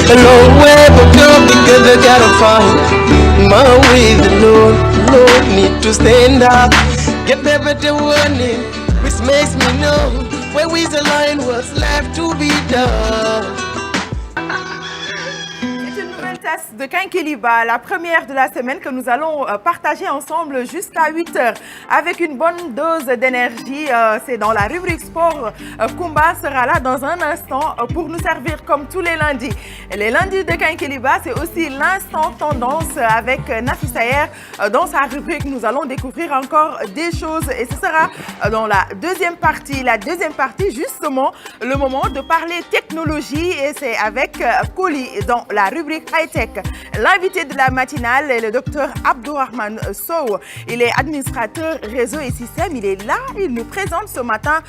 Long way, but together gotta find my way. The Lord need to stand up, get the better warning, which makes me know where is the line, what's left to be done. De Kinkeliba, la première de la semaine que nous allons partager ensemble jusqu'à 8h avec une bonne dose d'énergie. C'est dans la rubrique sport. Kumba sera là dans un instant pour nous servir comme tous les lundis. Et les lundis de Kinkeliba, c'est aussi l'instant tendance avec Nafisa Ayer. Dans sa rubrique, nous allons découvrir encore des choses et ce sera dans la deuxième partie. La deuxième partie, justement, le moment de parler technologie et c'est avec Koli dans la rubrique high-tech. L'invité de la matinale est le docteur Abdourahmane Sow. Il est administrateur réseau et système. Il est là, il nous présente ce matin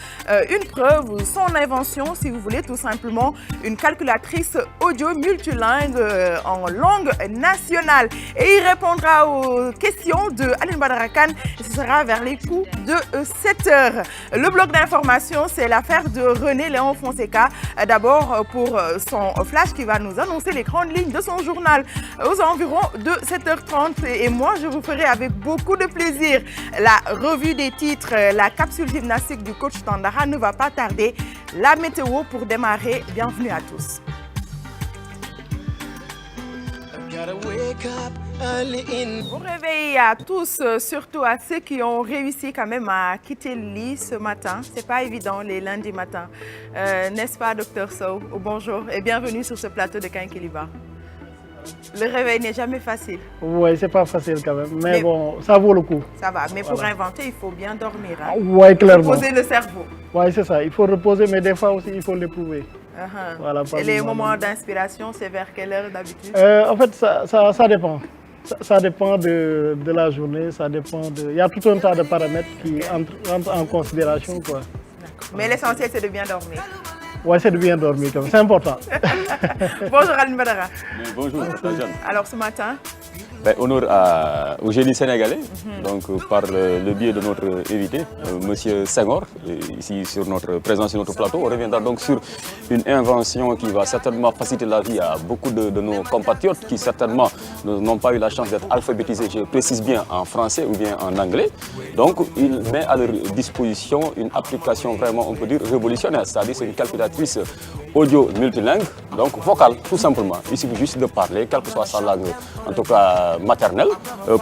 une preuve, son invention, si vous voulez, tout simplement, une calculatrice audio multilingue en langue nationale. Et il répondra aux questions de Aline Badara Kane et ce sera vers les coups de 7h. Le bloc d'information, c'est l'affaire de René Léon Fonseca. D'abord pour son flash qui va nous annoncer les grandes lignes de son journal aux environs de 7h30 et moi je vous ferai avec beaucoup de plaisir la revue des titres. La capsule gymnastique du coach Tandara ne va pas tarder. La météo pour démarrer. Bienvenue à tous. Bon réveil à tous, surtout à ceux qui ont réussi quand même à quitter le lit ce matin. C'est pas évident les lundis matins, n'est-ce pas, docteur Sow? Bonjour et bienvenue sur ce plateau de Kinkeliba. Le réveil n'est jamais facile. Oui, c'est pas facile quand même, mais bon, ça vaut le coup. Ça va, mais pour inventer, il faut bien dormir. Hein? Oui, clairement. Reposer le cerveau. Oui, c'est ça. Il faut reposer, mais des fois aussi, il faut l'éprouver. Voilà, et les moments d'inspiration, c'est vers quelle heure d'habitude? En fait, ça dépend. Ça dépend de la journée, ça dépend de... Il y a tout un tas de paramètres qui entrent en considération, quoi. Mais l'essentiel, c'est de bien dormir. Oui, c'est de bien dormir, c'est important. Bonjour Aline Badara. Bonjour, Jeanne. Alors ce matin, honneur au génie sénégalais, donc par le biais de notre invité, Monsieur Senghor, ici sur notre présence sur notre plateau. On reviendra donc sur une invention qui va certainement faciliter la vie à beaucoup de nos compatriotes qui certainement n'ont pas eu la chance d'être alphabétisés, je précise bien en français ou bien en anglais. Donc il met à leur disposition une application vraiment, on peut dire, révolutionnaire, c'est-à-dire c'est une calculatrice audio multilingue, donc vocale tout simplement. Il suffit juste de parler, quelle que soit sa langue, en tout cas maternelle,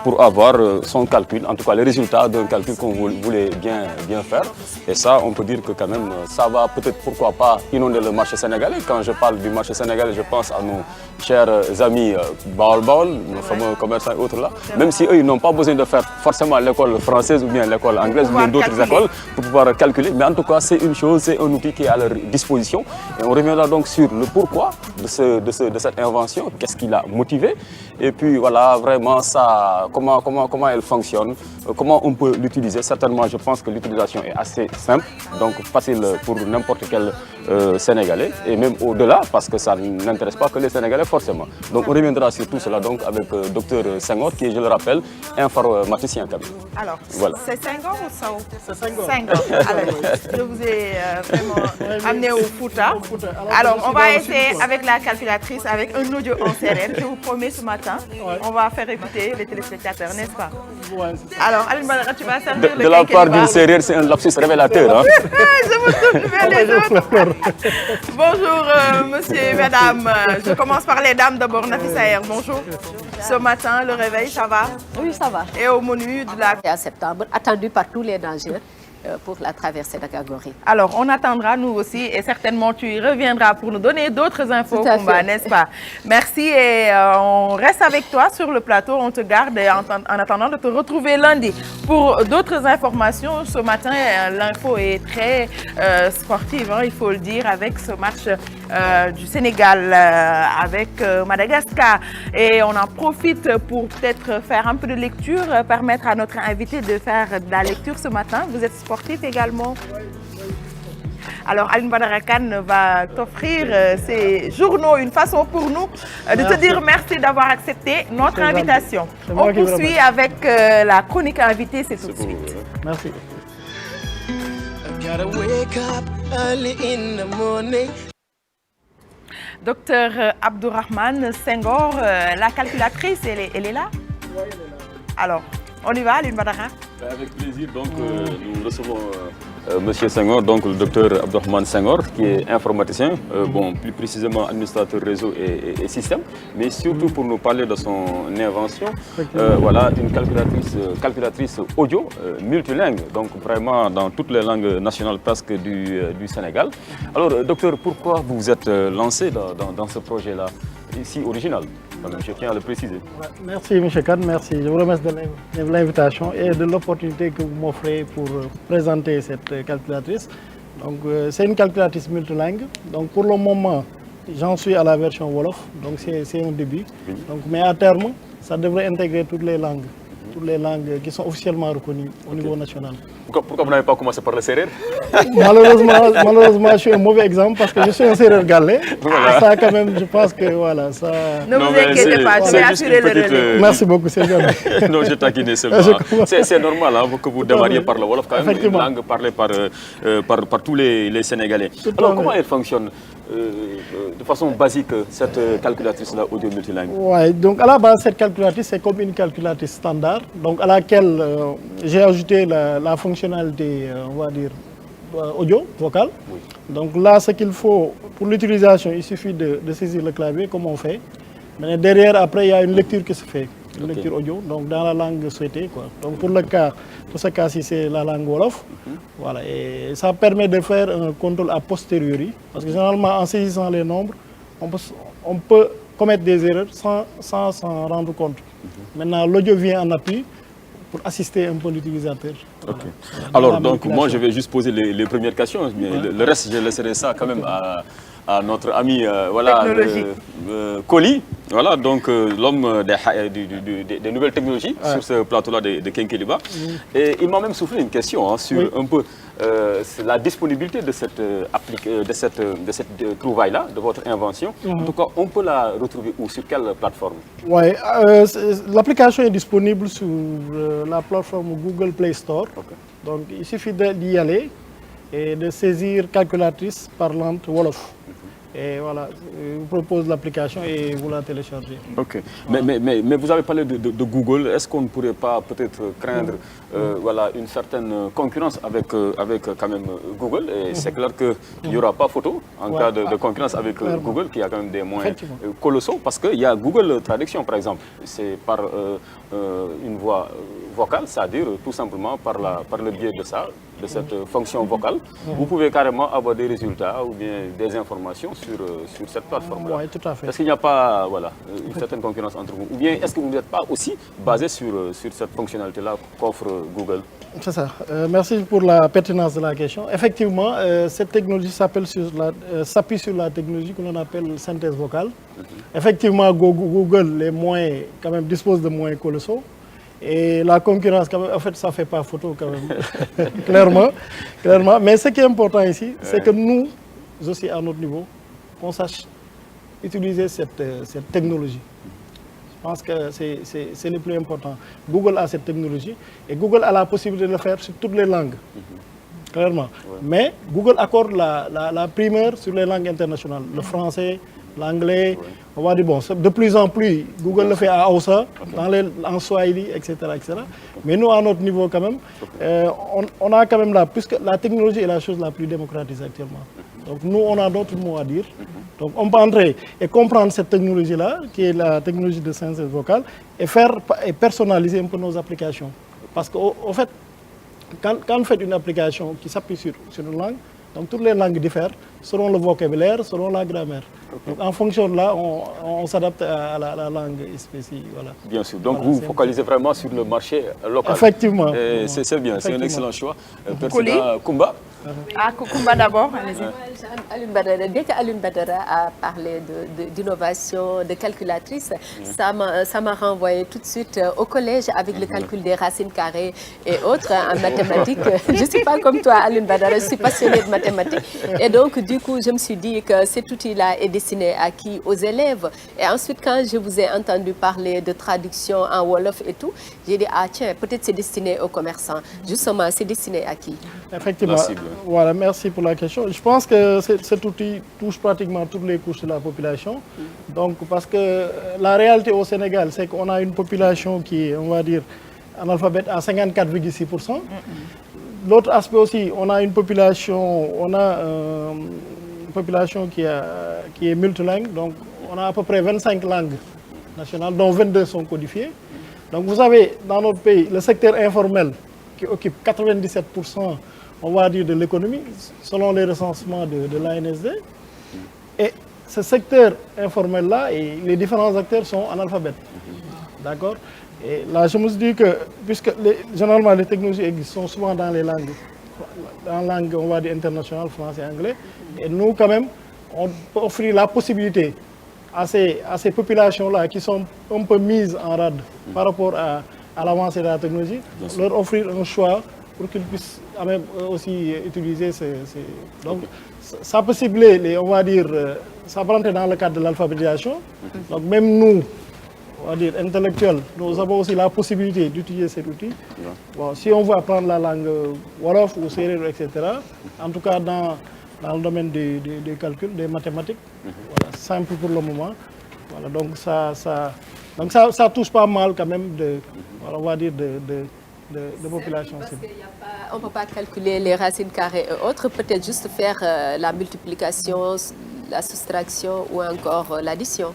pour avoir son calcul, en tout cas les résultats d'un calcul qu'on voulait bien faire. Et ça, on peut dire que quand même, ça va peut-être, pourquoi pas, inonder le marché sénégalais. Quand je parle du marché sénégalais, je pense à nos chers amis Baol Baol, nos fameux commerçants et autres là. Même si eux, ils n'ont pas besoin de faire forcément l'école française ou bien l'école anglaise ou bien d'autres écoles pour pouvoir calculer. Mais en tout cas, c'est une chose, c'est un outil qui est à leur disposition. Et on reviendra donc sur le pourquoi de cette invention, qu'est-ce qui l'a motivé. Et puis voilà, vraiment, ça, comment elle fonctionne, comment on peut l'utiliser. Certainement, je pense que l'utilisation est assez simple, donc facile pour n'importe quel Sénégalais, et même au-delà, parce que ça n'intéresse pas que les Sénégalais forcément. Donc on reviendra sur tout cela donc avec Dr Senghor, qui est, je le rappelle, informaticien quand même. Alors, voilà. C'est Senghor ou Sow? C'est Senghor. Alors, je vous ai vraiment amené au Fouta. Alors, on va essayer avec la calculatrice, avec un audio en sérère. Je vous promets ce matin, on va faire écouter les téléspectateurs, n'est-ce pas? Ouais, alors, Aline Badara, tu vas servir de la part d'une sérère, c'est un lapsus révélateur. Hein? Je me tourne vers les autres. Bonjour, monsieur et mesdames. Je commence par les dames d'abord. Nafisa Ayer, bonjour. Ce matin, le réveil, ça va? Oui, ça va. Et au menu de la... En septembre, attendu par tous les dangers pour la traversée de Gagori. Alors, on attendra nous aussi et certainement tu y reviendras pour nous donner d'autres infos, Kumba, n'est-ce pas? Merci et on reste avec toi sur le plateau. On te garde en attendant de te retrouver lundi. Pour d'autres informations, ce matin, l'info est très sportive, hein, il faut le dire, avec ce match du Sénégal avec Madagascar. Et on en profite pour peut-être faire un peu de lecture, permettre à notre invité de faire de la lecture ce matin. Vous êtes sportif également. Alors, Aline Badara Kane va t'offrir ces journaux, une façon pour nous de te dire merci d'avoir accepté notre invitation. On poursuit avec la chronique invitée, c'est tout de suite. Merci. Docteur Abdourahmane Senghor, la calculatrice, elle est là? Oui, elle est là. Alors, on y va, Alioune Badara? Avec plaisir, donc nous recevons Monsieur Senghor, donc le docteur Abdourahmane Senghor, qui est informaticien, bon, plus précisément administrateur réseau et système, mais surtout pour nous parler de son invention, voilà, une calculatrice audio multilingue, donc vraiment dans toutes les langues nationales presque du Sénégal. Alors, docteur, pourquoi vous vous êtes lancé dans ce projet-là, si original? Je tiens à le préciser. Merci M. Khan, merci. Je vous remercie de l'invitation et de l'opportunité que vous m'offrez pour présenter cette calculatrice. Donc c'est une calculatrice multilingue. Donc pour le moment, j'en suis à la version Wolof, donc c'est un début. Donc, mais à terme, ça devrait intégrer toutes les langues qui sont officiellement reconnues au niveau national. Pourquoi vous n'avez pas commencé par le Sérère? Malheureusement, je suis un mauvais exemple parce que je suis un Sérère galais. Voilà. Ça, quand même, je pense que voilà, ça... Ne vous inquiétez pas, je vais assurer le relais. Merci beaucoup, c'est bien. Non, je taquine seulement. C'est normal hein, que vous démarriez par le Wolof, quand même, une langue parlée par tous les Sénégalais. Alors, comment elle fonctionne de façon basique, cette calculatrice-là audio multilingue? Oui, donc à la base, cette calculatrice, c'est comme une calculatrice standard, donc à laquelle j'ai ajouté la fonctionnalité, on va dire, audio, vocale. Oui. Donc là, ce qu'il faut pour l'utilisation, il suffit de saisir le clavier, comme on fait. Mais derrière, après, il y a une lecture qui se fait, une lecture audio, donc dans la langue souhaitée, quoi. Donc pour ce cas-ci, c'est la langue Wolof. Voilà, et ça permet de faire un contrôle a posteriori, parce que généralement, en saisissant les nombres, on peut commettre des erreurs sans s'en rendre compte. Maintenant, l'audio vient en appui pour assister un peu l'utilisateur. Okay. Alors, donc, moi, je vais juste poser les premières questions, mais le reste, je laisserai ça quand même à notre ami Koli, voilà, donc l'homme des nouvelles technologies sur ce plateau-là de Kenkeliba. Et il m'a même soufflé une question hein, sur un peu la disponibilité de cette trouvaille-là, de votre invention. En tout cas, on peut la retrouver où? Sur quelle plateforme? Oui, l'application est disponible sur la plateforme Google Play Store. Donc, il suffit d'y aller et de saisir calculatrice parlante Wolof. Et voilà, je vous propose l'application et vous la téléchargez. Ok. Mais vous avez parlé de Google. Est-ce qu'on ne pourrait pas peut-être craindre voilà, une certaine concurrence avec quand même Google? Et c'est clair qu'il n'y aura pas photo en cas de concurrence avec Google, qui a quand même des moyens colossaux. Parce qu'il y a Google Traduction, par exemple. C'est par une voix vocale, c'est-à-dire tout simplement par le biais de cette fonction vocale. Vous pouvez carrément avoir des résultats ou bien des informations sur cette plateforme-là. Oui, tout à fait. Est-ce qu'il n'y a pas une certaine concurrence entre vous? Ou bien est-ce que vous n'êtes pas aussi basé sur cette fonctionnalité-là qu'offre Google? C'est ça. Merci pour la pertinence de la question. Effectivement, cette technologie s'appuie sur la technologie que l'on appelle synthèse vocale. Effectivement, Google, les moyens, quand même, dispose de moyens colossaux. Et la concurrence, quand même, en fait, ça ne fait pas photo quand même, clairement. Mais ce qui est important ici, c'est que nous, aussi à notre niveau, on sache utiliser cette technologie. Je pense que c'est le plus important. Google a cette technologie et Google a la possibilité de le faire sur toutes les langues, clairement. Mais Google accorde la primeur sur les langues internationales, le français, l'anglais. On va dire, bon, de plus en plus, Google le fait à Hausa, en Swahili, etc., etc. Mais nous, à notre niveau, quand même, on a quand même puisque la technologie est la chose la plus démocratisée actuellement. Donc nous, on a d'autres mots à dire. Donc on peut entrer et comprendre cette technologie-là, qui est la technologie de synthèse vocale, et personnaliser un peu nos applications. Parce qu'au fait, quand vous faites une application qui s'appuie sur une langue, donc toutes les langues diffèrent selon le vocabulaire, selon la grammaire. Donc en fonction de là, on s'adapte à la langue spécifique. Voilà. Bien sûr. Donc vous focalisez vraiment sur le marché local. Effectivement. C'est bien, c'est un excellent choix. Président Koumba. Ah, Koumba d'abord, allez-y. Dès qu'Alioune Badara a parlé d'innovation, de calculatrice, ça m'a renvoyé tout de suite au collège avec le calcul des racines carrées et autres en mathématiques. Je ne suis pas comme toi, Alioune Badara, je suis passionnée de mathématiques. Et donc, du coup, je me suis dit que cet outil-là est destiné à qui? Aux élèves. Et ensuite, quand je vous ai entendu parler de traduction en Wolof et tout, j'ai dit, ah tiens, peut-être c'est destiné aux commerçants. Justement, c'est destiné à qui? Effectivement, Voilà, merci pour la question. Je pense que cet outil touche pratiquement toutes les couches de la population. Donc, parce que la réalité au Sénégal, c'est qu'on a une population qui est, on va dire, analphabète à 54,6%. L'autre aspect aussi, on a une population, une population qui est multilingue. Donc, on a à peu près 25 langues nationales, dont 22 sont codifiées. Donc, vous avez dans notre pays le secteur informel qui occupe 97%, on va dire, de l'économie, selon les recensements de l'ANSD. Et ce secteur informel-là, et les différents acteurs sont analphabètes. D'accord? Et là, je me suis dit que, puisque généralement les technologies existent, sont souvent dans les langues, on va dire internationale, français, anglais, et nous, quand même, on peut offrir la possibilité à ces populations-là qui sont un peu mises en rade par rapport à l'avancée de la technologie, leur offrir un choix pour qu'ils puissent même aussi utiliser Donc, ça peut cibler, on va dire, ça peut rentrer dans le cadre de l'alphabétisation. Donc, même nous, on va dire intellectuels, nous avons aussi la possibilité d'utiliser cet outil. Bon, si on veut apprendre la langue Wolof ou Sérère, etc., en tout cas dans le domaine des calculs, des mathématiques, voilà, simple pour le moment. Voilà, donc ça touche pas mal quand même on va dire de population. Parce on ne peut pas calculer les racines carrées et autres, peut-être juste faire la multiplication, la soustraction ou encore l'addition.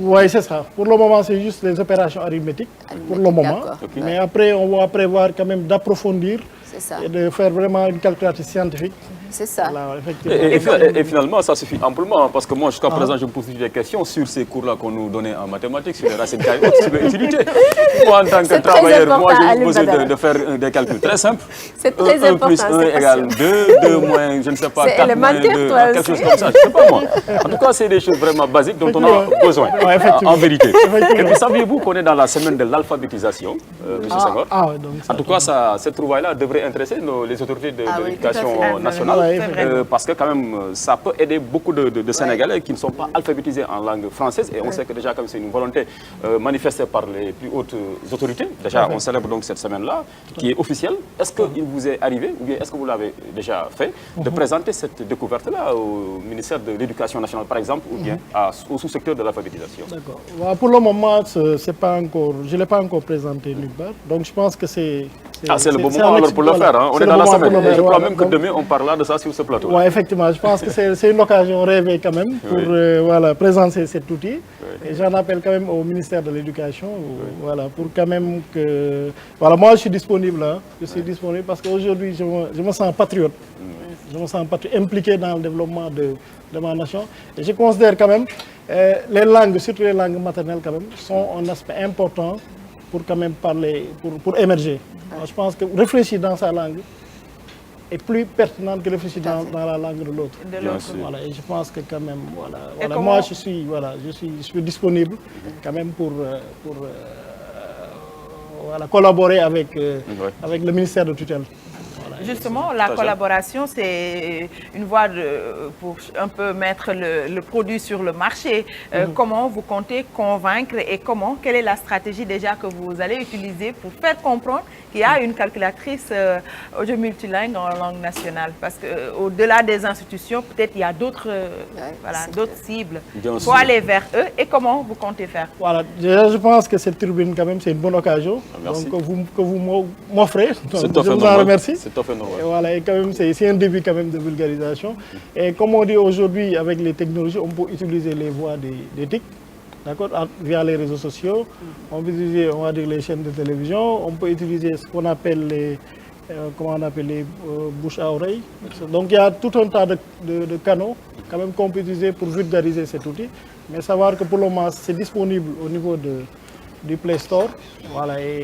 Oui, c'est ça. Pour le moment, c'est juste les opérations arithmétiques, pour le moment. Okay. Mais après, on va prévoir quand même d'approfondir et de faire vraiment une calculatrice scientifique. C'est ça. Voilà, et finalement, ça suffit amplement, parce que moi, jusqu'à présent, je me pose des questions sur ces cours-là qu'on nous donnait en mathématiques, sur les racines carrées, sur l'utilité. Moi, en tant que travailleur, moi, j'ai besoin de faire des calculs très simples. C'est très 1 plus 1 égale 2, 2 moins, je ne sais pas, 4 moins 2, quelque chose comme ça, je ne sais pas moi. En tout cas, c'est des choses vraiment basiques dont on a besoin, en vérité. Et puis, saviez-vous qu'on est dans la semaine de l'alphabétisation, M. Senghor? En tout cas, cette trouvaille-là devrait intéresser les autorités de l'éducation nationale. Parce que quand même, ça peut aider beaucoup de Sénégalais qui ne sont pas alphabétisés en langue française. Et on sait que déjà, comme c'est une volonté manifestée par les plus hautes autorités, déjà on célèbre donc cette semaine-là, qui est officielle. Est-ce qu'il vous est arrivé, ou bien est-ce que vous l'avez déjà fait, de présenter cette découverte-là au ministère de l'Éducation nationale, par exemple, ou bien au sous-secteur de l'alphabétisation? D'accord. Voilà, pour le moment, pas encore, je ne l'ai pas encore présenté nulle part. Donc je pense que c'est... c'est le bon moment alors pour le faire. Hein. On est dans la semaine. Et je crois même que demain, on parlera de ça sur ce plateau. Oui, effectivement. Je pense que c'est une occasion rêvée quand même pour voilà, présenter cet outil. Et j'en appelle quand même au ministère de l'Éducation. Voilà, pour quand même que... Voilà, moi, je suis disponible. Hein. Je suis disponible parce qu'aujourd'hui, je me sens patriote. Je me sens impliqué dans le développement de ma nation. Et je considère quand même les langues, surtout les langues maternelles quand même, sont un aspect important pour quand même parler, pour émerger. Alors, je pense que réfléchir dans sa langue est plus pertinent que réfléchir dans la langue de l'autre. Voilà, et je pense que quand même, voilà, moi je suis disponible quand même pour collaborer avec le ministère de tutelle. Justement, la collaboration, c'est une voie pour un peu mettre le produit sur le marché. Comment vous comptez convaincre et quelle est la stratégie déjà que vous allez utiliser pour faire comprendre qu'il y a une calculatrice audio multilingue en langue nationale? Parce qu'au-delà des institutions, peut-être il y a d'autres cibles. Il faut aller vers eux. Et comment vous comptez faire? Voilà, je pense que cette tribune, quand même, c'est une bonne occasion. Donc, que vous m'offrez. Je vous en remercie. Et voilà, et quand même, c'est un début quand même de vulgarisation. Et comme on dit aujourd'hui, avec les technologies, on peut utiliser les voies des TIC, d'accord, via les réseaux sociaux. On peut utiliser, on va dire, les chaînes de télévision. On peut utiliser ce qu'on appelle les bouche à oreille. Donc il y a tout un tas de canaux quand même qu'on peut utiliser pour vulgariser cet outil. Mais savoir que pour le moment, c'est disponible au niveau du Play Store. Voilà, et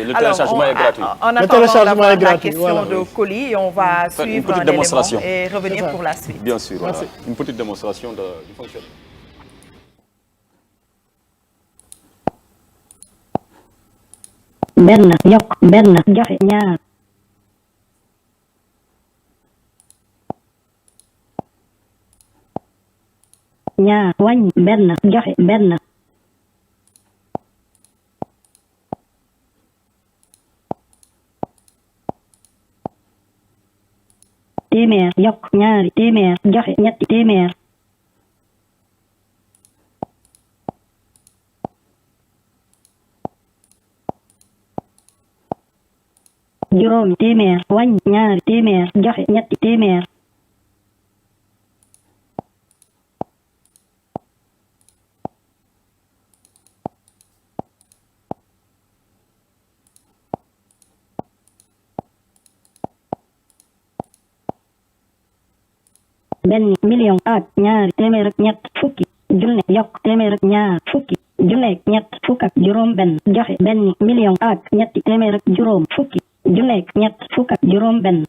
le téléchargement est gratuit. En attendant la question de colis, on va suivre une petite démonstration et revenir pour la suite. Bien sûr, voilà. Une petite démonstration du fonctionnement. benn yokk benn joxe ñaar ñaar wàññi benn joxe benn téeméer yokk ñaari téeméer joxe ñetti téeméer juróomi téeméer wàññi ñaari téeméer joxe ñetti téeméer benn million ak ñaari téeméer ak ñett fukki junne yokk téeméer ak ñaar fukki junne ak ñett fukk ak juróom benn joxe benn million ak ñetti téeméer ak juróom fukki junne ak ñett fukk ak juróom benn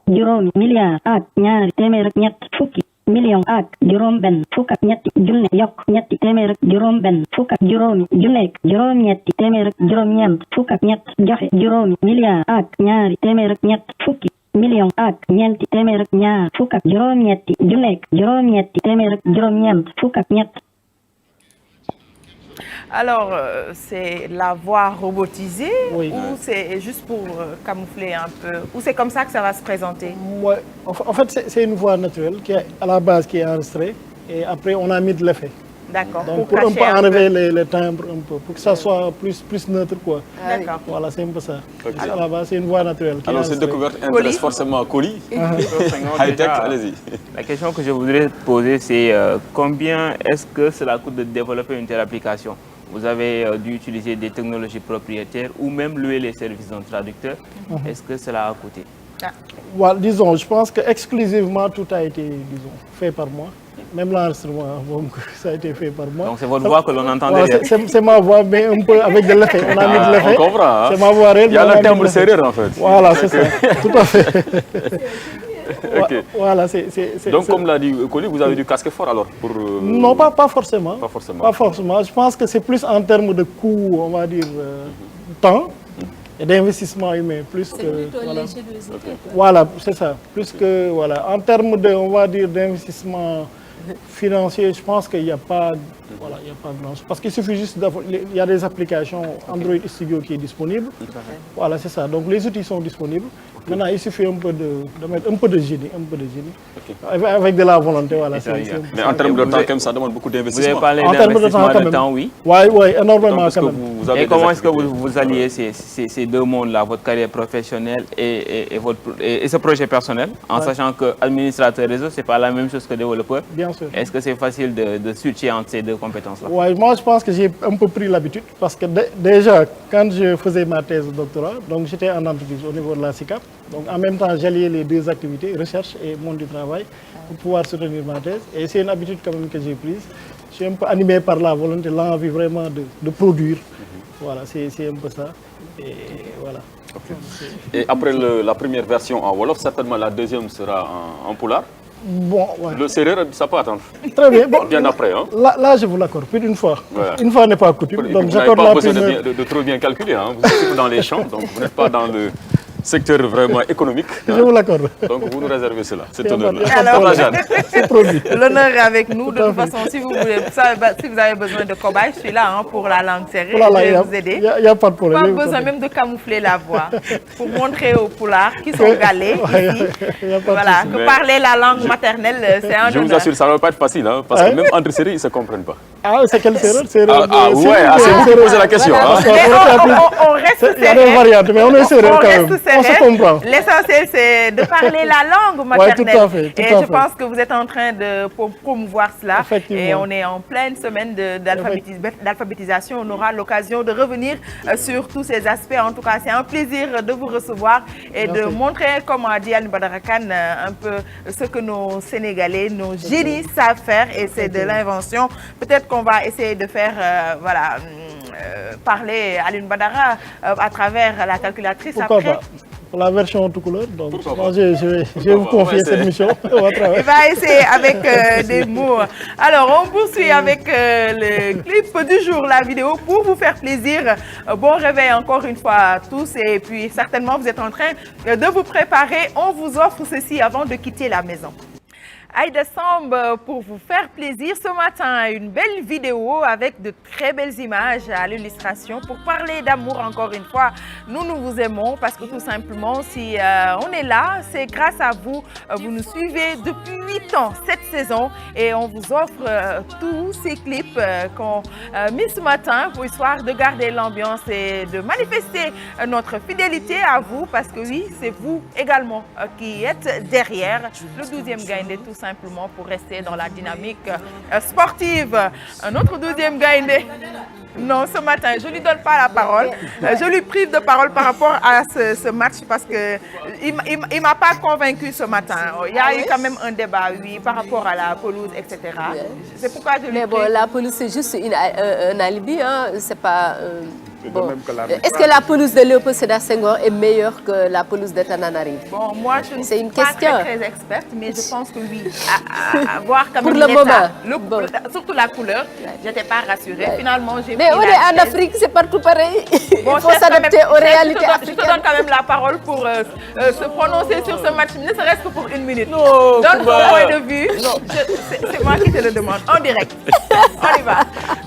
juróomi milliard ak ñaari téeméer ak ñett fukki million ak juróom benn fukk ak ñetti junne yokk ñetti téeméer ak juróom benn fukk ak juróomi junne ak juróom ñetti téeméer ak juróom ñeent fukk ak ñett joxe juróomi milliard ak ñaari téeméer ak ñett fukki million ak ñeenti téeméer ak ñaar fukk ak juróom ñetti junne ak juróom ñetti téeméer ak juróom ñeent fukk ak ñett. Alors, c'est la voix robotisée Oui. ou c'est juste pour camoufler un peu? Ou c'est comme ça que ça va se présenter? Ouais. En fait, c'est une voix naturelle qui est à la base qui est enregistrée et après on a mis de l'effet. D'accord. Donc pour un peu cacher enlever les timbres un peu, pour que ça soit plus neutre quoi. D'accord. Voilà, c'est un peu ça. Ok. À la base, c'est une voix naturelle. Qui est Alors, cette enregistrée. découverte intéresse forcément Coly. High-tech, allez-y. La question que je voudrais poser, c'est combien est-ce que cela coûte de développer une telle application? Vous avez dû utiliser des technologies propriétaires ou même louer les services d'un traducteur. Est-ce que cela a coûté? Voilà, disons, je pense que exclusivement tout a été, disons, fait par moi. Même l'enregistrement, donc, ça a été fait par moi. Donc c'est votre voix que l'on entend Voilà, derrière. c'est ma voix, mais un peu avec de l'effet. On a mis de l'effet. On comprend. Hein? C'est ma voix réelle. Il y a mais on le mis de timbre l'effet. serrure en fait. Voilà, c'est ça. Tout à fait. Ok. Voilà, Donc, comme l'a dit Coly, vous avez du casque fort alors pour, Non, pas forcément. Pas forcément. Pas forcément. Je pense que c'est plus en termes de coût, on va dire, temps et d'investissement humain, plus C'est que... plutôt Voilà, l'ingéniosité. voilà c'est ça. Plus que, voilà. En termes de, on va dire, d'investissement financier, je pense qu'il n'y a pas... Voilà, il n'y a pas grand-chose. Parce qu'il suffit juste d'avoir... Il y a des applications Android Studio qui est disponible. Voilà, c'est ça. Donc les outils sont disponibles. Maintenant, il suffit un peu de mettre un peu de génie, avec de la volonté, voilà. Et ça, il y a. Mais en termes de temps, quand même, ça demande beaucoup Vous avez d'investissement. parlé En termes de temps, d'investissement quand de même. temps, oui. Oui, énormément Parce quand que même. vous avez Et des comment est-ce que activités. vous alliez ces deux mondes-là, votre carrière professionnelle et ce projet personnel, en sachant que administrateur réseau, ce n'est pas la même chose que développeur? Bien sûr. Est-ce que c'est facile de switcher entre ces deux compétences-là? Ouais, moi, je pense que j'ai un peu pris l'habitude parce que déjà, quand je faisais ma thèse de doctorat, donc j'étais en entreprise au niveau de la SICAP. Donc en même temps, j'alliais les deux activités, recherche et monde du travail, pour pouvoir soutenir ma thèse. Et c'est une habitude quand même que j'ai prise. Je suis un peu animé par la volonté, l'envie vraiment de produire. Voilà, c'est un peu ça. Et voilà. Et après la première version en Wolof, certainement la deuxième sera en Pulaar. Bon, ouais. Le serreur, ça peut attendre. Très bien. Bon, Bien après. Hein. là, je vous l'accorde, plus d'une fois. Voilà. Une fois n'est pas coutume. Vous Donc n'avez j'accorde pas la besoin primeur. de trop bien calculer. Hein. Vous êtes dans les champs, donc vous n'êtes pas dans le secteur vraiment économique. Je vous l'accorde. Donc vous nous réservez cela, cet Il y a honneur-là. pas de Alors, problème. C'est produit. l'honneur est avec nous. De toute façon, si vous avez besoin de cobaye, je suis là hein, pour la langue serrée. Voilà, Je il vais y a- vous aider. il y a pas de problème. Pas il y a besoin de même de camoufler la voix pour montrer aux poulards qui sont galés ici. Il y a pas de Voilà, souci. que Mais parler la langue maternelle, c'est un Je vous honneur. assure, ça ne va pas être facile, hein, parce que même entre séries, ils ne se comprennent pas. Ah, c'est quelle serreur? C'est vous qui posez la question. Voilà. Hein. Mais on reste Il y a des serré. variantes, mais on est sérieux On quand reste même. serré. On se comprend. L'essentiel, c'est de parler la langue Ouais, maternelle. tout à fait, tout et à je fait. pense que vous êtes en train de promouvoir cela. Effectivement. Et on est en pleine semaine d'alphabétisation. On aura l'occasion de revenir sur tous ces aspects. En tout cas, c'est un plaisir de vous recevoir et de Merci. montrer, comme a dit Anne Badara Kane, un peu ce que nos Sénégalais, nos génies savent faire. Et c'est de l'invention. Peut-être qu'on va essayer de faire, parler Aline Badara à travers la calculatrice Pourquoi après. pas? pour la version tout couleur. Donc, moi, je vais vous confier cette mission. Il va essayer avec des mots. Alors, on poursuit avec le clip du jour, la vidéo, pour vous faire plaisir. Bon réveil encore une fois à tous. Et puis, certainement, vous êtes en train de vous préparer. On vous offre ceci avant de quitter la maison. Aïda Samb pour vous faire plaisir ce matin, une belle vidéo avec de très belles images à l'illustration pour parler d'amour encore une fois. Nous vous aimons parce que tout simplement si on est là, c'est grâce à vous. Vous nous suivez depuis 8 ans cette saison et on vous offre tous ces clips qu'on met ce matin pour histoire de garder l'ambiance et de manifester notre fidélité à vous parce que oui, c'est vous également qui êtes derrière le 12e Gaïndé tout simplement pour rester dans la dynamique sportive. Un autre 12e Gaïndé. Non, ce matin, je ne lui donne pas la parole. Je lui prive de parole par rapport à ce match parce qu'il ne m'a pas convaincu ce matin. Il y a eu quand même un débat, oui, par rapport à la pelouse, etc. C'est pourquoi je lui Mais bon, prive. la pelouse, c'est juste un alibi, hein. C'est pas... Bon. Est-ce que la pelouse de Léopold Sédar Senghor est meilleure que la pelouse de Tananarive? Bon, moi, je ne C'est suis une pas question. très experte, mais je pense que oui. À voir quand Pour même le l'état, moment. Bon. surtout la couleur, je n'étais pas rassurée. Finalement, j'ai Mais pris on la est en chaise. Afrique, c'est partout pareil. Bon, Il faut chef, s'adapter quand même, aux chef, réalités je te africaines. donne quand même la parole pour se prononcer sur ce match, ne serait-ce que pour 1 minute. Non, Donne ton Kumba. point de vue. C'est moi qui te le demande, en direct. On y va.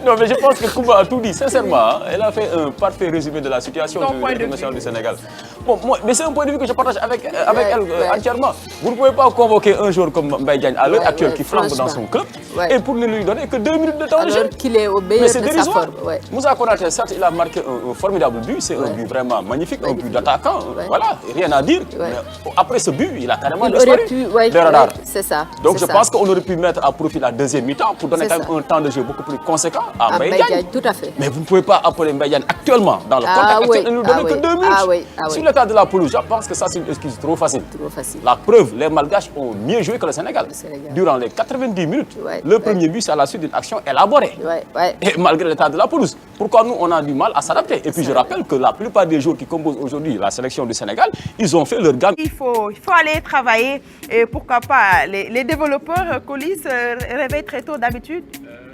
Non, mais je pense que Kumba a tout dit, sincèrement. Hein, elle a fait un parfait résumé de la situation Ton point de nationale vue. du Sénégal. Bon, moi, mais c'est un point de vue que je partage avec elle entièrement. Vous ne pouvez pas convoquer un joueur comme Mbaye Diagne à l'heure actuelle qui flambe dans son club et pour ne lui donner que 2 minutes de temps de jeu. Alors qu'il est au Mais meilleur c'est de sa dérisoire. forme. Ouais. Moussa Konaté, certes, il a marqué un formidable but. C'est un but vraiment magnifique, un but d'attaquant. Voilà, rien à dire. Ouais. Mais après ce but, il a carrément Il disparu aurait pu, ouais, des radars. c'est ça. Donc c'est je ça. pense qu'on aurait pu mettre à profit la deuxième mi-temps pour donner C'est quand même ça. un temps de jeu beaucoup plus conséquent à Ah, Mbaye Mbaye Diagne. Diagne, tout à fait. Mais vous ne pouvez pas appeler Mbaye Diagne actuellement, dans le Ah contexte oui, actuel, et nous donner ah que oui, 2 minutes. ah oui, ah oui. Sur l'état de la pelouse, je pense que ça c'est une excuse trop facile. Trop facile. La preuve, les Malgaches ont mieux joué que le Sénégal. Sénégal. Durant les 90 minutes, Ouais, le ouais. premier but, c'est à la suite d'une action élaborée. Ouais. Et malgré l'état de la pelouse. Pourquoi nous, on a du mal à s'adapter? Et puis je rappelle que la plupart des joueurs qui composent aujourd'hui la sélection du Sénégal, ils ont fait leur gamme. Il faut aller travailler et pourquoi pas. Les développeurs colis se réveillent très tôt d'habitude.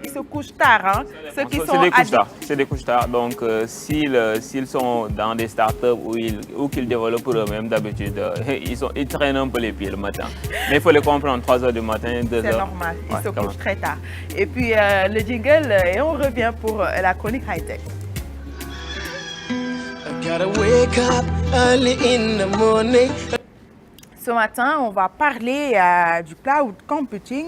Ils se couchent tard. Hein. Ceux qui sont C'est des couches tard. Donc, s'ils sont dans des startups ou qu'ils développent pour eux-mêmes, d'habitude, ils traînent un peu les pieds le matin. Mais il faut les comprendre, 3 h du matin, 2 h. C'est normal, ils Ouais, se quand couchent même. très tard. Et puis le jingle, et on revient pour la chronique high-tech. I gotta wake up early in the morning. Ce matin, on va parler du cloud computing,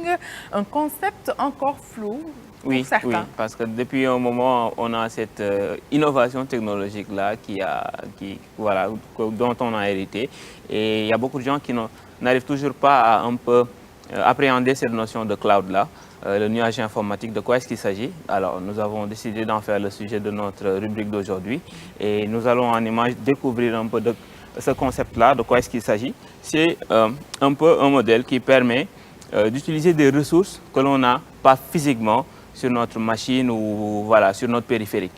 un concept encore flou pour Oui, certains. parce que depuis un moment, on a cette innovation technologique-là dont on a hérité. Et il y a beaucoup de gens qui n'arrivent toujours pas à un peu appréhender cette notion de cloud-là. Le nuage informatique, de quoi est-ce qu'il s'agit? Alors, nous avons décidé d'en faire le sujet de notre rubrique d'aujourd'hui. Et nous allons en image découvrir un peu de ce concept-là, de quoi est-ce qu'il s'agit. C'est un peu un modèle qui permet d'utiliser des ressources que l'on n'a pas physiquement sur notre machine ou voilà, sur notre périphérique.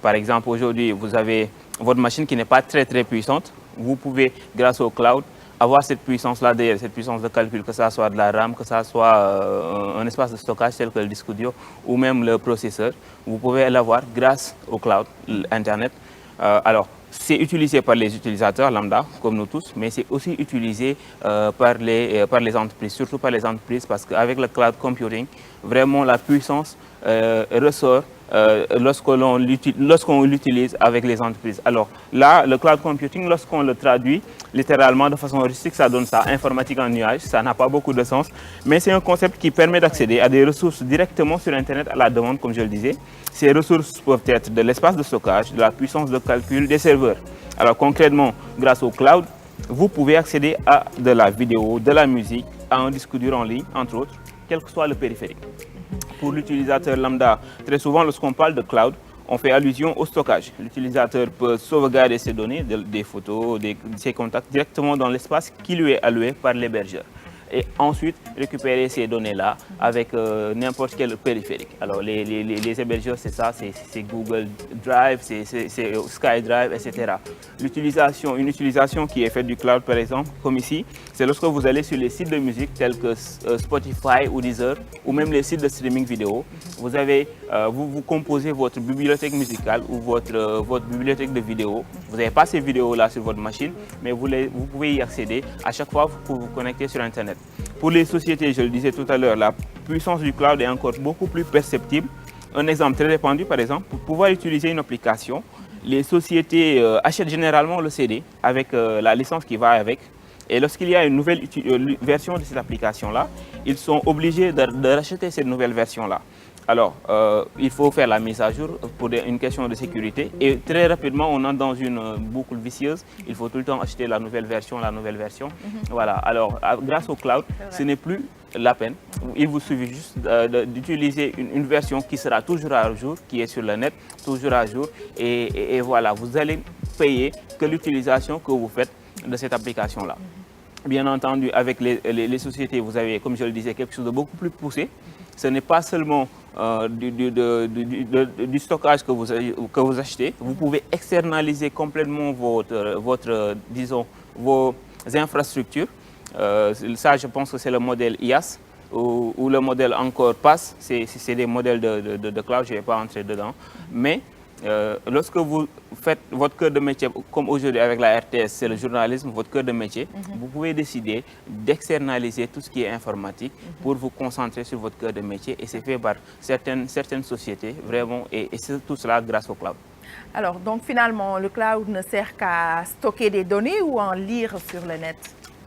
Par exemple, aujourd'hui, vous avez votre machine qui n'est pas très puissante. Vous pouvez, grâce au cloud, avoir cette puissance-là derrière, cette puissance de calcul, que ce soit de la RAM, que ce soit un espace de stockage tel que le disque dur ou même le processeur. Vous pouvez l'avoir grâce au cloud, Internet. Alors, c'est utilisé par les utilisateurs lambda, comme nous tous, mais c'est aussi utilisé par les entreprises, surtout par les entreprises, parce qu'avec le cloud computing, vraiment la puissance ressort lorsqu'on l'utilise avec les entreprises. Alors là, le cloud computing, lorsqu'on le traduit littéralement de façon rustique, ça donne ça, informatique en nuage, ça n'a pas beaucoup de sens, mais c'est un concept qui permet d'accéder à des ressources directement sur Internet à la demande, comme je le disais. Ces ressources peuvent être de l'espace de stockage, de la puissance de calcul des serveurs. Alors concrètement, grâce au cloud, vous pouvez accéder à de la vidéo, de la musique, à un disque dur en ligne, entre autres, quel que soit le périphérique. Pour l'utilisateur lambda, très souvent lorsqu'on parle de cloud, on fait allusion au stockage. L'utilisateur peut sauvegarder ses données, des photos, ses contacts directement dans l'espace qui lui est alloué par l'hébergeur. et ensuite récupérer ces données-là avec n'importe quel périphérique. Alors les hébergeurs, c'est ça, c'est Google Drive, c'est SkyDrive, etc. Une utilisation qui est faite du cloud, par exemple, comme ici, c'est lorsque vous allez sur les sites de musique tels que Spotify ou Deezer, ou même les sites de streaming vidéo. Vous composez votre bibliothèque musicale ou votre bibliothèque de vidéos. Vous n'avez pas ces vidéos-là sur votre machine, mais vous pouvez y accéder à chaque fois que vous vous connectez sur Internet. Pour les sociétés, je le disais tout à l'heure, la puissance du cloud est encore beaucoup plus perceptible. Un exemple très répandu, par exemple, pour pouvoir utiliser une application, les sociétés achètent généralement le CD avec la licence qui va avec. Et lorsqu'il y a une nouvelle version de cette application-là, ils sont obligés de racheter cette nouvelle version-là. Alors, il faut faire la mise à jour pour une question de sécurité. Et très rapidement, on entre dans une boucle vicieuse. Il faut tout le temps acheter la nouvelle version, Voilà. Alors, grâce au cloud, ce n'est plus la peine. Il vous suffit juste d'utiliser une version qui sera toujours à jour, qui est sur le net, toujours à jour. Et voilà, vous allez payer que l'utilisation que vous faites de cette application-là. Bien entendu, avec les sociétés, vous avez, comme je le disais, quelque chose de beaucoup plus poussé. Ce n'est pas seulement du stockage que vous achetez. Vous pouvez externaliser complètement disons, vos infrastructures. Ça, je pense que c'est le modèle IaaS ou le modèle encore PaaS. C'est des modèles de cloud, je ne vais pas entrer dedans. Mais lorsque vous faites votre cœur de métier, comme aujourd'hui avec la RTS, c'est le journalisme, votre cœur de métier, vous pouvez décider d'externaliser tout ce qui est informatique pour vous concentrer sur votre cœur de métier. Et c'est fait par certaines sociétés, vraiment, et c'est tout cela grâce au cloud. Alors, donc finalement, le cloud ne sert qu'à stocker des données ou à en lire sur le net?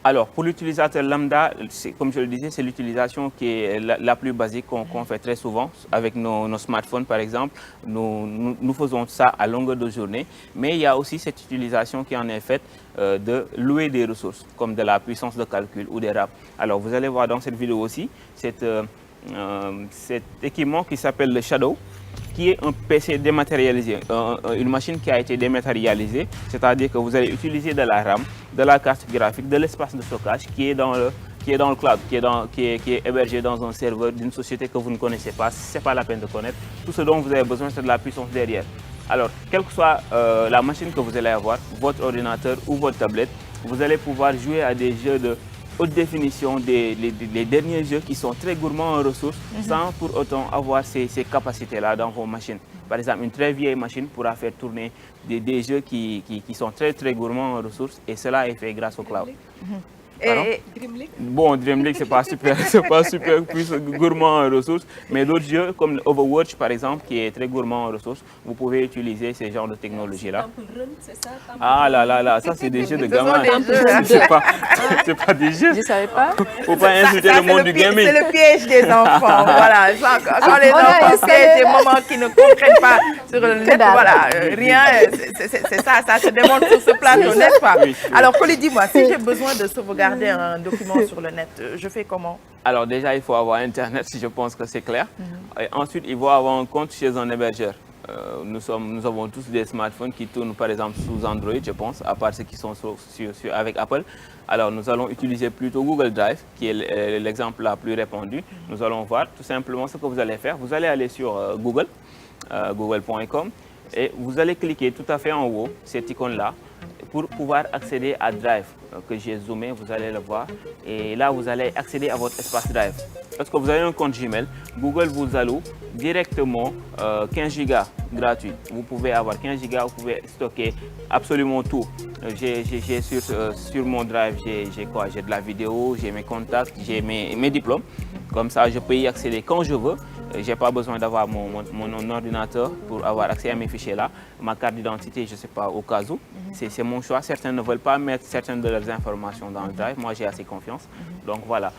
Alors, pour l'utilisateur lambda, comme je le disais, c'est l'utilisation qui est la plus basique qu'on fait très souvent avec nos smartphones, par exemple. Nous faisons ça à longueur de journée, mais il y a aussi cette utilisation qui en est faite de louer des ressources, comme de la puissance de calcul ou des RAP. Alors, vous allez voir dans cette vidéo aussi cet équipement qui s'appelle le Shadow, qui est un PC dématérialisé, une machine qui a été dématérialisée, c'est-à-dire que vous allez utiliser de la RAM, de la carte graphique, de l'espace de stockage qui est dans le cloud, qui est hébergé dans un serveur d'une société que vous ne connaissez pas. Ce n'est pas la peine de connaître. Tout ce dont vous avez besoin, c'est de la puissance derrière. Alors, quelle que soit la machine que vous allez avoir, votre ordinateur ou votre tablette, vous allez pouvoir jouer à des jeux de haute définition, les derniers jeux qui sont très gourmands en ressources, sans pour autant avoir ces capacités-là dans vos machines. Par exemple, une très vieille machine pourra faire tourner des jeux qui sont très très gourmands en ressources, et cela est fait grâce au cloud. Et Bon, Dream League, c'est pas super plus gourmand en ressources, mais d'autres jeux comme Overwatch par exemple, qui est très gourmand en ressources, vous pouvez utiliser ces genres de technologies-là. Ah là, ça c'est des jeux de gamins. C'est pas des jeux. Je savais pas. Faut pas insulter le monde du gaming. C'est le piège des enfants. Voilà. Quand les enfants piègent des moments qui ne comprennent pas sur le net, voilà, rien. C'est ça se démontre sur ce plateau, n'est-ce pas? Oui. Alors, Koli, dis-moi, si j'ai besoin de sauvegarder un document sur le net, je fais comment? Alors déjà, il faut avoir Internet, je pense que c'est clair. Et ensuite, il faut avoir un compte chez un hébergeur. Nous avons tous des smartphones qui tournent par exemple sous Android, je pense, à part ceux qui sont avec Apple. Alors nous allons utiliser plutôt Google Drive, qui est l'exemple le plus répandu. Nous allons voir tout simplement ce que vous allez faire. Vous allez aller sur Google, google.com, et vous allez cliquer tout à fait en haut, cette icône-là, pour pouvoir accéder à Drive, que j'ai zoomé, vous allez le voir. Et là, vous allez accéder à votre espace Drive. Lorsque vous avez un compte Gmail, Google vous alloue directement 15 gigas gratuits. Vous pouvez avoir 15 gigas, vous pouvez stocker absolument tout. J'ai sur mon Drive, j'ai quoi? J'ai de la vidéo, j'ai mes contacts, j'ai mes diplômes. Comme ça, je peux y accéder quand je veux. Je n'ai pas besoin d'avoir mon ordinateur pour avoir accès à mes fichiers là. Ma carte d'identité, je ne sais pas, au cas où. C'est mon choix. Certains ne veulent pas mettre certaines de leurs informations dans le Drive. Moi, j'ai assez confiance. Donc voilà.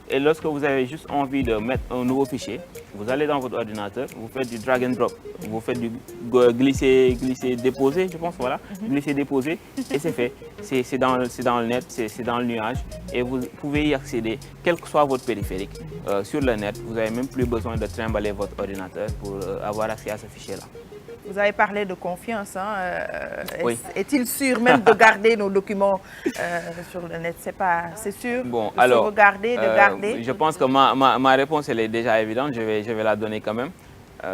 Et lorsque vous avez juste envie de mettre un nouveau fichier, vous allez dans votre ordinateur, vous faites du drag and drop. Vous faites du glisser, déposer, je pense, voilà. Glisser, déposer, et c'est fait. C'est dans le net, c'est dans le nuage. Et vous pouvez y accéder, quel que soit votre périphérique. Sur le net, vous n'avez même plus besoin de trimballer votre ordinateur pour avoir accès à ce fichier-là. Vous avez parlé de confiance. Hein? Oui. Est-il sûr même de garder nos documents sur le net? C'est sûr Bon, de alors, sauvegarder, de garder? je pense que ma réponse elle est déjà évidente. Je vais la donner quand même.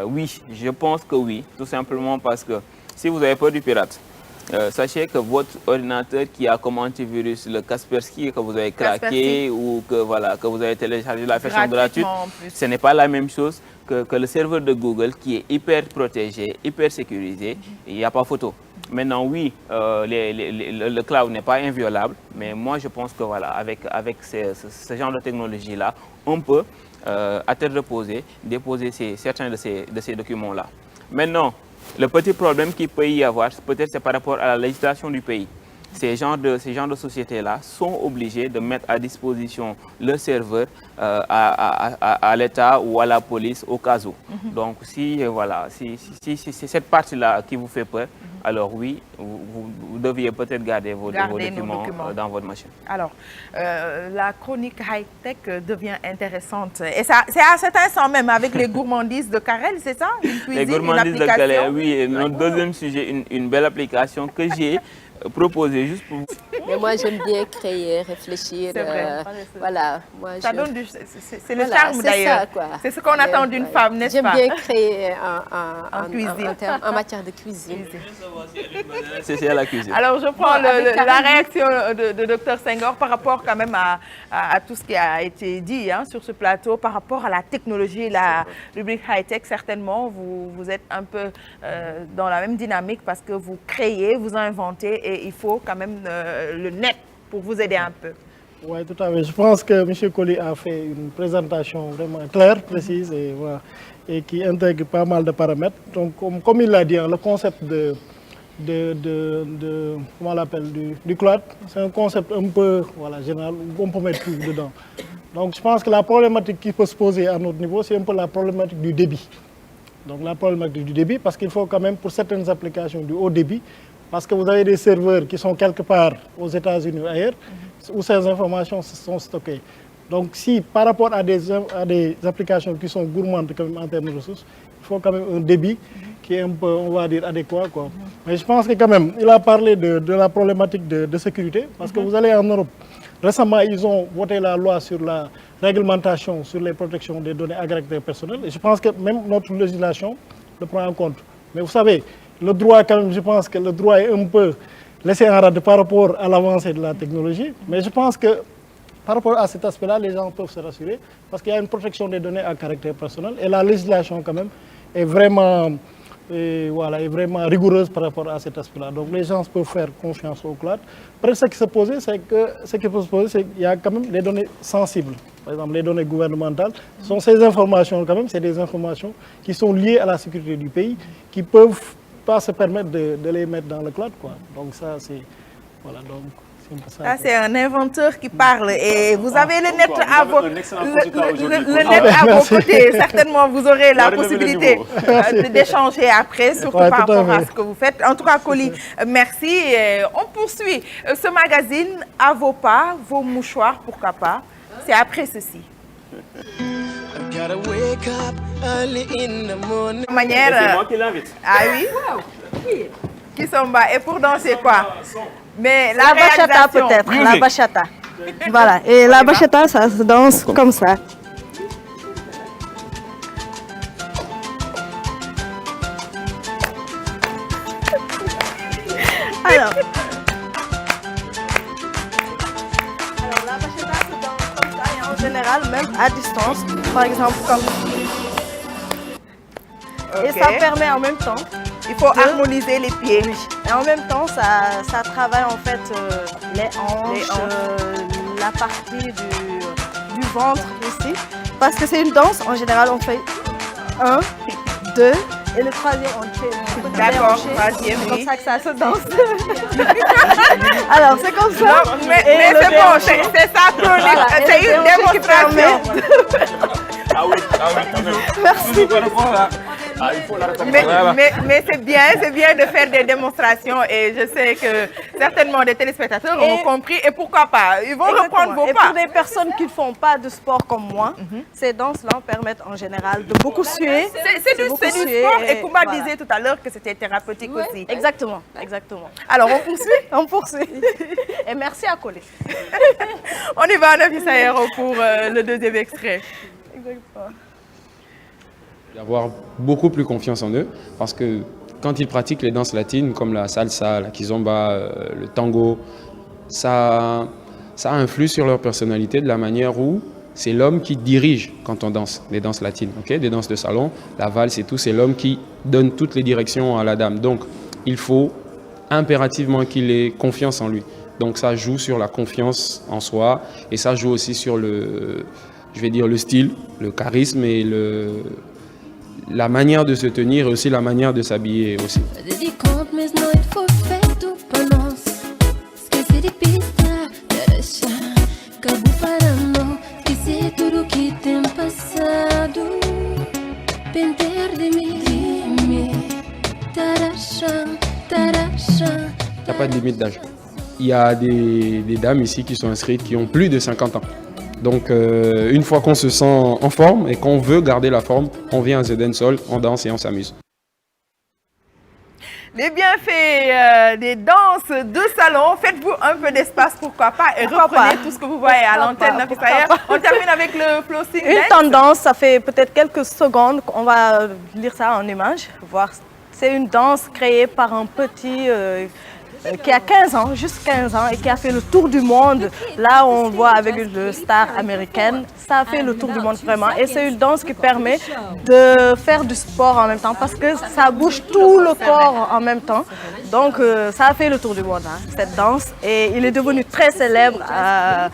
Oui, je pense que oui. Tout simplement parce que si vous avez peur du pirate, sachez que votre ordinateur qui a comme antivirus le Kaspersky que vous avez craqué ou que, voilà, que vous avez téléchargé la version gratuite, ce n'est pas la même chose que le serveur de Google qui est hyper protégé, hyper sécurisé. Il n'y a pas photo. Maintenant, oui, le cloud n'est pas inviolable, mais moi je pense que voilà, avec ce genre de technologie-là, on peut, à tête reposée, déposer certains de ces documents-là. Maintenant, le petit problème qu'il peut y avoir, peut-être c'est par rapport à la législation du pays. Ces genres de sociétés-là sont obligés de mettre à disposition leur serveur à l'État ou à la police au cas où. Donc, si c'est cette partie-là qui vous fait peur, alors oui, vous deviez peut-être garder vos documents dans votre machine. Alors, la chronique high-tech devient intéressante. Et c'est à cet instant même avec les gourmandises de Karel, c'est ça? Les gourmandises de Karel, oui. Et notre deuxième sujet, une belle application que j'ai proposé juste pour vous. Mais moi, j'aime bien créer, réfléchir. C'est vrai. Voilà. Ça donne c'est le charme d'ailleurs. C'est ce qu'on attend d'une femme, n'est-ce pas? J'aime bien créer en cuisine. En matière de cuisine. C'est à la cuisine. Alors, je prends la réaction de Dr Senghor par rapport quand même à tout ce qui a été dit hein, sur ce plateau, par rapport à la technologie, la rubrique high-tech. Certainement, vous êtes un peu dans la même dynamique parce que vous créez, vous inventez et il faut quand même le net pour vous aider un peu. Oui, tout à fait. Je pense que M. Colli a fait une présentation vraiment claire, précise et, voilà, et qui intègre pas mal de paramètres. Donc, comme il l'a dit, hein, le concept comment on l'appelle, du cloud, c'est un concept un peu voilà, général où on peut mettre tout dedans. Donc, je pense que la problématique qui peut se poser à notre niveau, c'est un peu la problématique du débit. Donc, la problématique du débit, parce qu'il faut quand même, pour certaines applications, du haut débit, parce que vous avez des serveurs qui sont quelque part aux États-Unis ou ailleurs, où ces informations sont stockées. Donc, si par rapport à des applications qui sont gourmandes quand même en termes de ressources, il faut quand même un débit qui est un peu, on va dire, adéquat, quoi. Mais je pense que quand même, il a parlé de la problématique de sécurité, parce que vous allez en Europe. Récemment, ils ont voté la loi sur la réglementation sur les protections des données à caractère personnel. Et je pense que même notre législation le prend en compte. Mais vous savez, le droit, quand même, je pense que le droit est un peu laissé en rade par rapport à l'avancée de la technologie. Mais je pense que par rapport à cet aspect-là, les gens peuvent se rassurer parce qu'il y a une protection des données à caractère personnel et la législation, quand même, est vraiment, est vraiment rigoureuse par rapport à cet aspect-là. Donc les gens peuvent faire confiance au cloud. Après, ce qui peut se poser, c'est qu'il y a quand même des données sensibles. Par exemple, les données gouvernementales sont ces informations, quand même, c'est des informations qui sont liées à la sécurité du pays, qui peuvent pas se permettre de les mettre dans le cloud, quoi. Donc ça, c'est... Voilà, donc... Ça, c'est un inventeur qui parle et vous avez le net à vos côtés. Certainement, vous aurez la possibilité d'échanger après, surtout par rapport à ce que vous faites. En tout cas, Colli, merci. Et on poursuit ce magazine à vos pas, vos mouchoirs, pourquoi pas. C'est après ceci. Manière. C'est moi qui l'invite. Ah oui? Qui s'en bat. Et pour danser quoi? Mais la bachata peut-être, la bachata. Voilà, et la bachata, ça se danse comme ça. Alors, la bachata se danse comme ça et en général, même à distance, par exemple comme ça. Et ça permet en même temps... Il faut harmoniser les pieds. Oui. Et en même temps, ça travaille en fait les hanches, la partie du ventre ici. Parce que c'est une danse, en général, on fait 1, 2, et le troisième, on fait... D'accord, troisième, c'est comme ça que ça se danse. Alors, c'est comme ça. Non, mais c'est bon, c'est ça, chronique. Voilà, c'est une démonstration. Ah oui, quand même. Merci. il faut la répétition. Mais c'est bien de faire des démonstrations et je sais que certainement des téléspectateurs ont compris et pourquoi pas. Ils vont reprendre vos pas. Et pour des personnes qui ne font pas de sport comme moi, ces danses-là permettent en général de beaucoup suer. C'est du sport et Koumba disait tout à l'heure que c'était thérapeutique aussi. Exactement. Alors on poursuit? On poursuit. Et merci à Collé. On y va, Nafisa Hero, pour le deuxième extrait. Exactement. D'avoir beaucoup plus confiance en eux parce que quand ils pratiquent les danses latines comme la salsa, la kizomba, le tango, ça influe sur leur personnalité de la manière où c'est l'homme qui dirige quand on danse les danses latines, okay? Des danses de salon, la valse et tout, c'est l'homme qui donne toutes les directions à la dame. Donc il faut impérativement qu'il ait confiance en lui. Donc ça joue sur la confiance en soi et ça joue aussi sur le style, le charisme et la manière de se tenir et aussi la manière de s'habiller aussi. Il n'y a pas de limite d'âge. Il y a des dames ici qui sont inscrites qui ont plus de 50 ans. Donc une fois qu'on se sent en forme et qu'on veut garder la forme, on vient à The Dancehall, on danse et on s'amuse. Les bienfaits des danses de salon, faites-vous un peu d'espace, pourquoi pas, et reprenez tout ce que vous voyez à l'antenne. On termine avec le flossing. Une tendance, ça fait peut-être quelques secondes, on va lire ça en images, voir. C'est une danse créée par un petit qui a 15 ans, juste 15 ans, et qui a fait le tour du monde. Là, on voit avec une star américaine, ça a fait le tour du monde vraiment. Et c'est une danse qui permet de faire du sport en même temps, parce que ça bouge tout le corps en même temps. Donc, ça a fait le tour du monde, hein, cette danse. Et il est devenu très célèbre à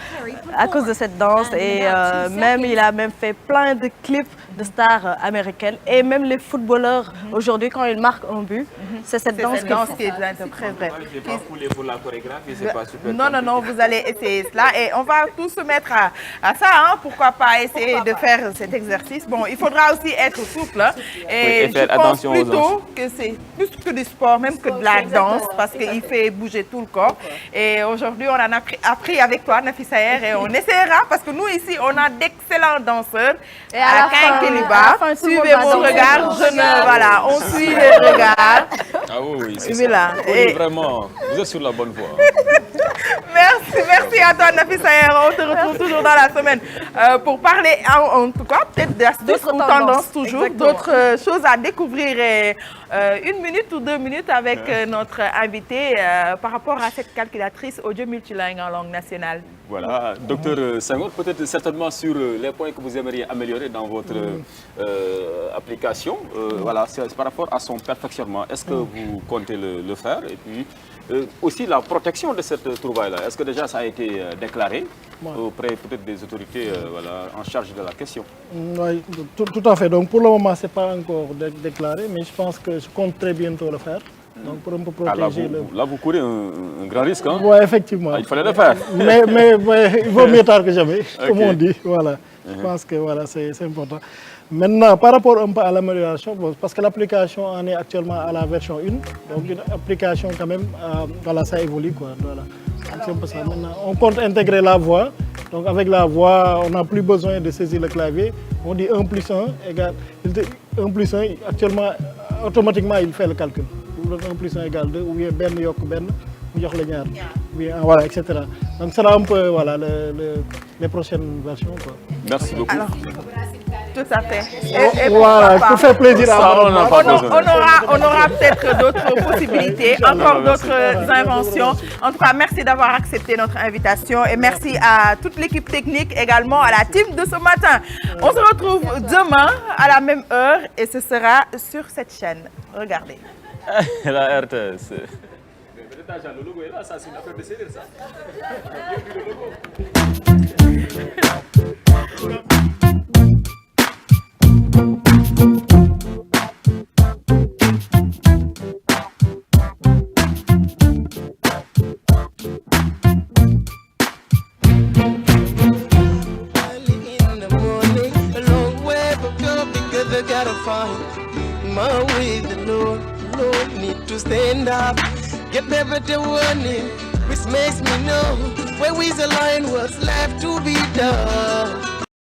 cause de cette danse. Et il a même fait plein de clips de stars américaines. Et même les footballeurs, aujourd'hui, quand ils marquent un but, c'est cette danse qui est très vraie. Pas foulé pour la chorégraphie, c'est pas super. Non, vous allez essayer cela et on va tous se mettre à ça, hein, pourquoi pas essayer de faire cet exercice. Bon, il faudra aussi être souple et je pense plutôt que c'est plus que du sport, même que de la danse, parce qu'il fait bouger tout le corps. Et aujourd'hui, on en a appris avec toi, Nafisa Air, et on essaiera, parce que nous ici, on a d'excellents danseurs. Et à la fin, suivez mon regard, on suit les regards. Ah oui, c'est ça. Et vraiment, vous êtes sur la bonne voie. Merci à toi, Nafisa Air. On te retrouve toujours dans la semaine pour parler, en tout cas, peut-être d'astuces ou tendances toujours, d'autres choses à découvrir. Et, 1 minute ou 2 minutes avec notre invité par rapport à cette calculatrice audio multilingue en langue nationale. Voilà, docteur Senghor, peut-être certainement sur les points que vous aimeriez améliorer dans votre application. Voilà, c'est par rapport à son perfectionnement. Est-ce que vous comptez le faire? Et puis aussi la protection de cette trouvaille-là. Est-ce que déjà ça a été déclaré auprès peut-être des autorités en charge de la question? Oui, tout à fait. Donc pour le moment, ce n'est pas encore déclaré, mais je pense que je compte très bientôt le faire. Donc pour un peu protéger là, vous courez un grand risque. Hein? Oui, effectivement. Il fallait le faire. mais il vaut mieux tard que jamais, comme on dit. Voilà. Je pense que c'est important. Maintenant, par rapport un peu à l'amélioration, parce que l'application en est actuellement à la version 1, donc une application quand même, ça évolue. Voilà. C'est un peu ça. Maintenant, on compte intégrer la voix. Donc avec la voix, on n'a plus besoin de saisir le clavier. On dit 1 plus 1 égale 1 plus 1, actuellement, automatiquement, il fait le calcul. 1 plus 1 égale 2, ou bien ben yok ben, voilà, etc. Donc c'est là un peu les prochaines versions. Merci beaucoup. Alors, tout à fait. Et voilà, pour faire plaisir à on aura peut-être d'autres possibilités, encore d'autres inventions. En tout cas, merci d'avoir accepté notre invitation et merci à toute l'équipe technique, également à la team de ce matin. On se retrouve demain à la même heure et ce sera sur cette chaîne. Regardez. La RTS. Le logo est là, ça c'est une affaire de sérieux, ça. my way the Lord need to stand up. Get better warning, which makes me know where is the line, what's left to be done.